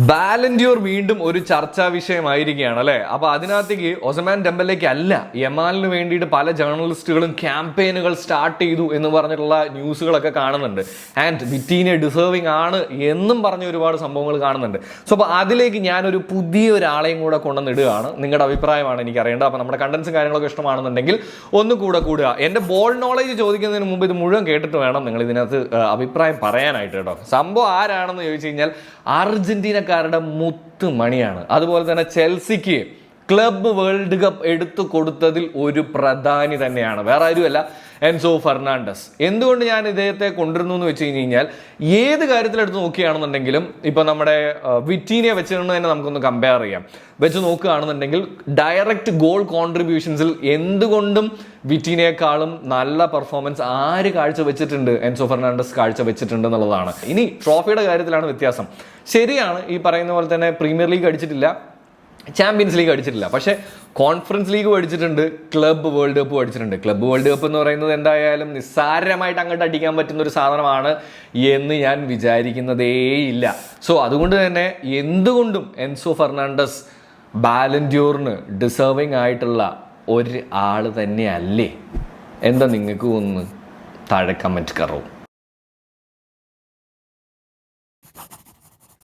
Ballon d'Or വീണ്ടും ഒരു ചർച്ചാ വിഷയമായിരിക്കുകയാണ് അല്ലെ. അപ്പൊ അതിനകത്തേക്ക് ഒസമാൻ ഡെമ്പലേക്ക് അല്ല, യമാലിന് വേണ്ടിയിട്ട് പല ജേർണലിസ്റ്റുകളും ക്യാമ്പയിനുകൾ സ്റ്റാർട്ട് ചെയ്തു എന്ന് പറഞ്ഞിട്ടുള്ള ന്യൂസുകളൊക്കെ കാണുന്നുണ്ട്. ആൻഡ് വിറ്റീനെ ഡിസേർവിംഗ് ആണ് എന്നും പറഞ്ഞ ഒരുപാട് സംഭവങ്ങൾ കാണുന്നുണ്ട്. സോ അപ്പൊ അതിലേക്ക് ഞാനൊരു പുതിയ ഒരാളെയും കൂടെ കൊണ്ടുവന്നിടുകയാണ്. നിങ്ങളുടെ അഭിപ്രായമാണ് എനിക്ക് അറിയേണ്ടത്. അപ്പൊ നമ്മുടെ കണ്ടന്റ്സും കാര്യങ്ങളൊക്കെ ഇഷ്ടമാണെന്നുണ്ടെങ്കിൽ ഒന്ന് കൂടെ കൂടുക. എന്റെ ബോൾ നോളേജ് ചോദിക്കുന്നതിന് മുമ്പ് ഇത് മുഴുവൻ കേട്ടിട്ട് വേണം നിങ്ങൾ ഇതിനകത്ത് അഭിപ്രായം പറയാനായിട്ട് കേട്ടോ. സംഭവം ആരാണെന്ന് ചോദിച്ചു കഴിഞ്ഞാൽ അർജന്റീനക്കാരുടെ മുത്തുമണിയാണ്. അതുപോലെ തന്നെ ചെൽസിക്ക് ക്ലബ്ബ് വേൾഡ് കപ്പ് എടുത്തു കൊടുത്തതിൽ ഒരു പ്രധാനി തന്നെയാണ്, വേറെ ആരുമല്ല, എൻസോ ഫെർണാണ്ടസ്. എന്തുകൊണ്ട് ഞാൻ ഇദ്ദേഹത്തെ കൊണ്ടുവരുന്നു എന്ന് വെച്ച് കഴിഞ്ഞാൽ ഏത് കാര്യത്തിലെടുത്ത് നോക്കുകയാണെന്നുണ്ടെങ്കിലും ഇപ്പൊ നമ്മുടെ വിറ്റീനെ വെച്ചുകൊണ്ട് തന്നെ നമുക്കൊന്ന് കമ്പയർ ചെയ്യാം. വെച്ച് നോക്കുകയാണെന്നുണ്ടെങ്കിൽ ഡയറക്റ്റ് ഗോൾ കോൺട്രിബ്യൂഷൻസിൽ എന്തുകൊണ്ടും വിറ്റീനേക്കാളും നല്ല പെർഫോമൻസ് ആര് കാഴ്ചവെച്ചിട്ടുണ്ട്? എൻസോ ഫെർണാണ്ടസ് കാഴ്ചവെച്ചിട്ടുണ്ട് എന്നുള്ളതാണ്. ഇനി ട്രോഫിയുടെ കാര്യത്തിലാണ് വ്യത്യാസം. ശരിയാണ്, ഈ പറയുന്ന പോലെ തന്നെ പ്രീമിയർ ലീഗ് അടിച്ചിട്ടില്ല, ചാമ്പ്യൻസ് ലീഗ് അടിച്ചിട്ടില്ല, പക്ഷെ കോൺഫറൻസ് ലീഗ് അടിച്ചിട്ടുണ്ട്, ക്ലബ്ബ് വേൾഡ് കപ്പ് അടിച്ചിട്ടുണ്ട്. ക്ലബ്ബ് വേൾഡ് കപ്പ് എന്ന് പറയുന്നത് എന്തായാലും നിസ്സാരമായിട്ട് അങ്ങോട്ട് അടിക്കാൻ പറ്റുന്ന ഒരു സാധനമാണ് എന്ന് ഞാൻ വിചാരിക്കുന്നതേയില്ല. സോ അതുകൊണ്ട് തന്നെ എന്തുകൊണ്ടും എൻസോ ഫെർണാണ്ടസ് ബാലൻഡിയോറിന് ഡിസേർവിംഗ് ആയിട്ടുള്ള ഒരു ആൾ തന്നെയല്ലേ? എന്താ നിങ്ങൾക്ക് ഒന്ന് താഴെ കമൻറ്റ് കറവും.